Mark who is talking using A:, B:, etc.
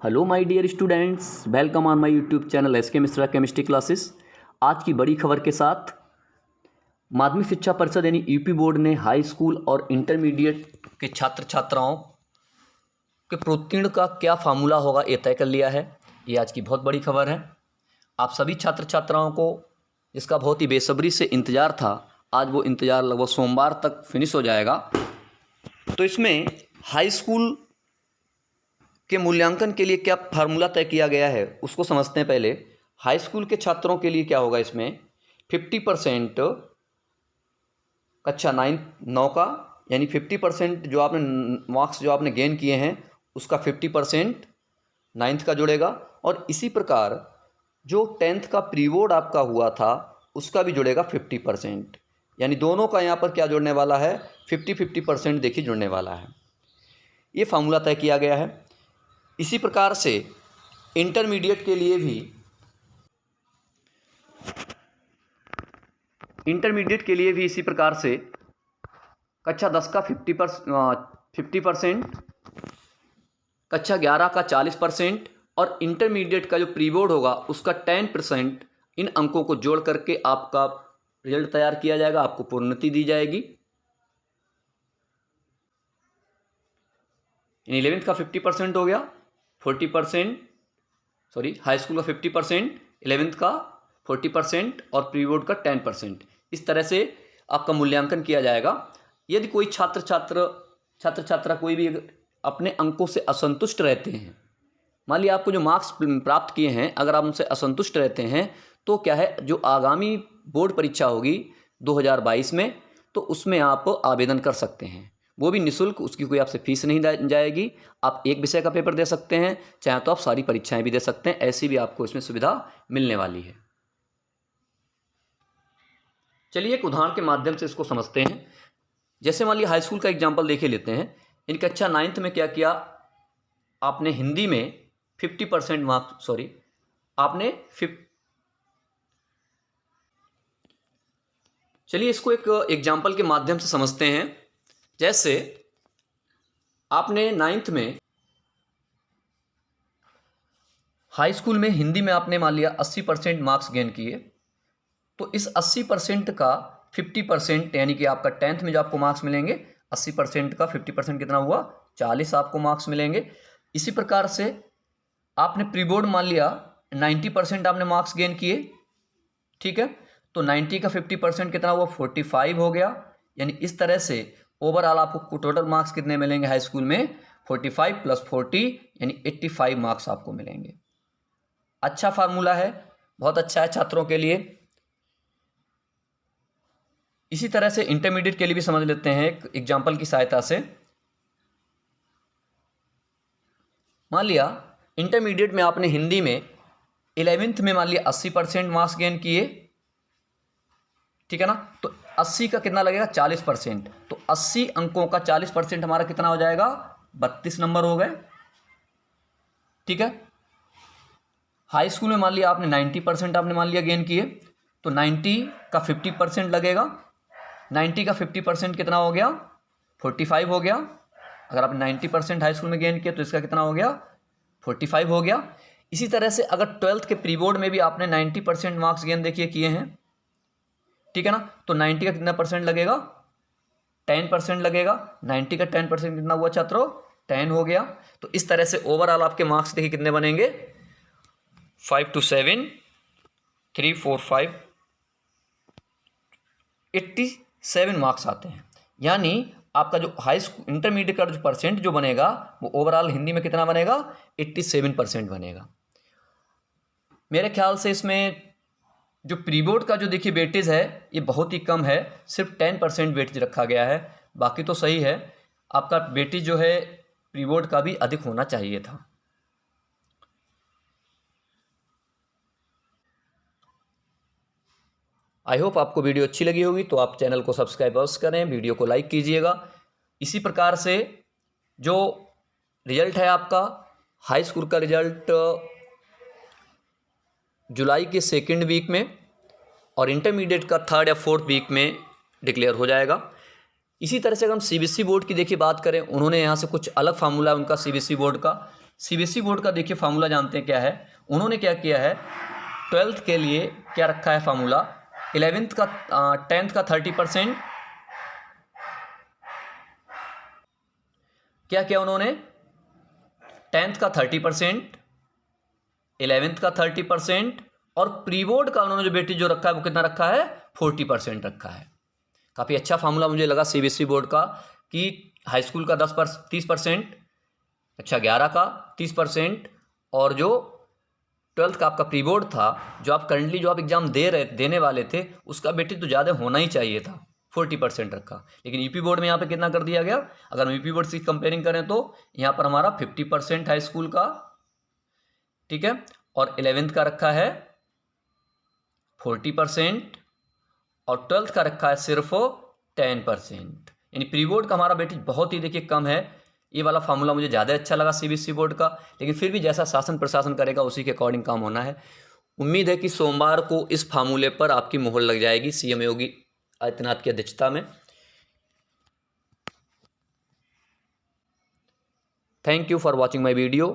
A: Hello my dear students, welcome on my YouTube channel SK Mishra chemistry classes. आज की बड़ी खबर के साथ माध्यमिक शिक्षा परिषद यानी यूपी बोर्ड ने हाई स्कूल और इंटरमीडिएट के छात्र छात्राओं के प्रोत्तीर्ण का क्या फार्मूला होगा ये तय कर लिया है। ये आज की बहुत बड़ी खबर है। आप सभी छात्र छात्राओं को इसका बहुत ही बेसब्री से इंतज़ार था। आज वो इंतज़ार लगभग सोमवार तक फिनिश हो जाएगा। तो इसमें हाई स्कूल के मूल्यांकन के लिए क्या फार्मूला तय किया गया है उसको समझते हैं। पहले हाई स्कूल के छात्रों के लिए क्या होगा, इसमें 50% कक्षा 9 का यानी 50% जो आपने मार्क्स जो आपने गेन किए हैं उसका 50% 9th का जुड़ेगा, और इसी प्रकार जो 10th का प्री बोर्ड आपका हुआ था उसका भी जुड़ेगा 50%, यानी दोनों का यहाँ पर क्या जुड़ने वाला है, 50-50% देखिए जुड़ने वाला है। ये फार्मूला तय किया गया है। इसी प्रकार से इंटरमीडिएट के लिए भी इसी प्रकार से कक्षा 10 का 50%, कक्षा 11 का 40% और इंटरमीडिएट का जो प्री बोर्ड होगा उसका 10% इन अंकों को जोड़ करके आपका रिजल्ट तैयार किया जाएगा, आपको प्रोन्नति दी जाएगी। 11th का 50% हो गया, 40%, हाई स्कूल का 50%, 11th का 40% और प्री बोर्ड का 10%। इस तरह से आपका मूल्यांकन किया जाएगा। यदि कोई छात्र छात्रा कोई भी अपने अंकों से असंतुष्ट रहते हैं, मान लिया आपको जो मार्क्स प्राप्त किए हैं अगर आप उनसे असंतुष्ट रहते हैं तो क्या है, जो आगामी बोर्ड परीक्षा होगी 2022 में, तो उसमें आप आवेदन कर सकते हैं। वो भी निःशुल्क, उसकी कोई आपसे फीस नहीं जाएगी। आप एक विषय का पेपर दे सकते हैं, चाहे तो आप सारी परीक्षाएं भी दे सकते हैं। ऐसी भी आपको इसमें सुविधा मिलने वाली है। चलिए एक उदाहरण के माध्यम से इसको समझते हैं। जैसे मान लिया हाई स्कूल का एग्जाम्पल देखे लेते हैं। इन कक्षा 9th में क्या किया आपने, हिंदी में 50% मार्क्स, आपने चलिए इसको एक एग्जाम्पल के माध्यम से समझते हैं। जैसे आपने 9th में हाई स्कूल में हिंदी में आपने मान लिया 80% मार्क्स गेन किए, तो इस 80% का 50% यानी कि आपका 10th में जो आपको मार्क्स मिलेंगे 80% का 50% कितना हुआ, 40 आपको मार्क्स मिलेंगे। इसी प्रकार से आपने प्री बोर्ड मान लिया 90% आपने मार्क्स गेन किए, ठीक है, तो 90 का 50% कितना हुआ, 45 हो गया। यानी इस तरह से ओवरऑल आपको टोटल मार्क्स कितने मिलेंगे हाई स्कूल में, 45 + 40 यानी 85 मार्क्स आपको मिलेंगे। अच्छा फार्मूला है, बहुत अच्छा है छात्रों के लिए। इसी तरह से इंटरमीडिएट के लिए भी समझ लेते हैं एक एग्जाम्पल की सहायता से। मान लिया इंटरमीडिएट में आपने हिंदी में 11th में मान लिया 80% मार्क्स गेन किए, ठीक है ना, तो 80 का कितना लगेगा, 40%, तो 80 अंकों का 40% हमारा कितना हो जाएगा, 32 नंबर हो गए, ठीक है। हाई स्कूल में मान लिया आपने 90% आपने मान लिया गेन किए, तो 90 का 50% लगेगा। 90 का 50% कितना हो गया, 45 हो गया। अगर आपने 90% हाई स्कूल में गेन किया तो इसका कितना हो गया, 45 हो गया। इसी तरह से अगर 12th के प्री बोर्ड में भी आपने 90% मार्क्स गेन देखिए किए हैं, ठीक है ना, तो 90 का कितना परसेंट लगेगा, 10% लगेगा। 90 का 10% कितना हुआ छात्रों, 10 हो गया। तो इस तरह से ओवरऑल आपके मार्क्स देखिए कितने बनेंगे, 5 to 7 3 4 5 87 मार्क्स आते हैं। यानी आपका जो हाई स्कूल इंटरमीडिएट का जो परसेंट जो बनेगा वो ओवरऑल हिंदी में कितना बनेगा, 87% बनेगा। मेरे ख्याल से इसमें जो प्री बोर्ड का जो देखिए वेटेज है ये बहुत ही कम है, सिर्फ 10% वेटेज रखा गया है। बाकी तो सही है, आपका वेटेज जो है प्री बोर्ड का भी अधिक होना चाहिए था। आई होप आपको वीडियो अच्छी लगी होगी, तो आप चैनल को सब्सक्राइब अवश्य करें, वीडियो को लाइक कीजिएगा। इसी प्रकार से जो रिजल्ट है आपका हाई स्कूल का रिजल्ट जुलाई के 2nd वीक में और इंटरमीडिएट का 3rd या 4th वीक में डिक्लेयर हो जाएगा। इसी तरह से अगर हम सीबीएसई बोर्ड की देखिए बात करें, उन्होंने यहाँ से कुछ अलग फार्मूला उनका सीबीएसई बोर्ड का, सीबीएसई बोर्ड का देखिए फार्मूला जानते हैं क्या है। उन्होंने क्या किया है, 12th के लिए क्या रखा है फार्मूला, 11th का 10th का 30%, क्या किया उन्होंने, 10th का 30%, 11th का 30% और प्री बोर्ड का उन्होंने जो बेटी जो रखा है वो कितना रखा है, 40% रखा है। काफ़ी अच्छा फार्मूला मुझे लगा सीबीएसई बोर्ड का कि हाई स्कूल का 30%, अच्छा 11 का 30% और जो 12th का आपका प्री बोर्ड था, जो आप करंटली जो आप एग्ज़ाम देने वाले थे उसका बेटी तो ज़्यादा होना ही चाहिए था, 40% रखा। लेकिन यूपी बोर्ड में यहाँ पे कितना कर दिया गया, अगर हम यूपी बोर्ड से कंपेयरिंग करें तो यहाँ पर हमारा 50% हाई स्कूल का, ठीक है, और 11th का रखा है 40% और 12th का रखा है सिर्फ 10%। यानी प्री बोर्ड का हमारा वेटेज बहुत ही देखिए कम है। ये वाला फार्मूला मुझे ज़्यादा अच्छा लगा सीबीएसई बोर्ड का, लेकिन फिर भी जैसा शासन प्रशासन करेगा उसी के अकॉर्डिंग काम होना है। उम्मीद है कि सोमवार को इस फार्मूले पर आपकी मोहर लग जाएगी सीएम योगी आदित्यनाथ की अध्यक्षता में। Thank you for watching my video.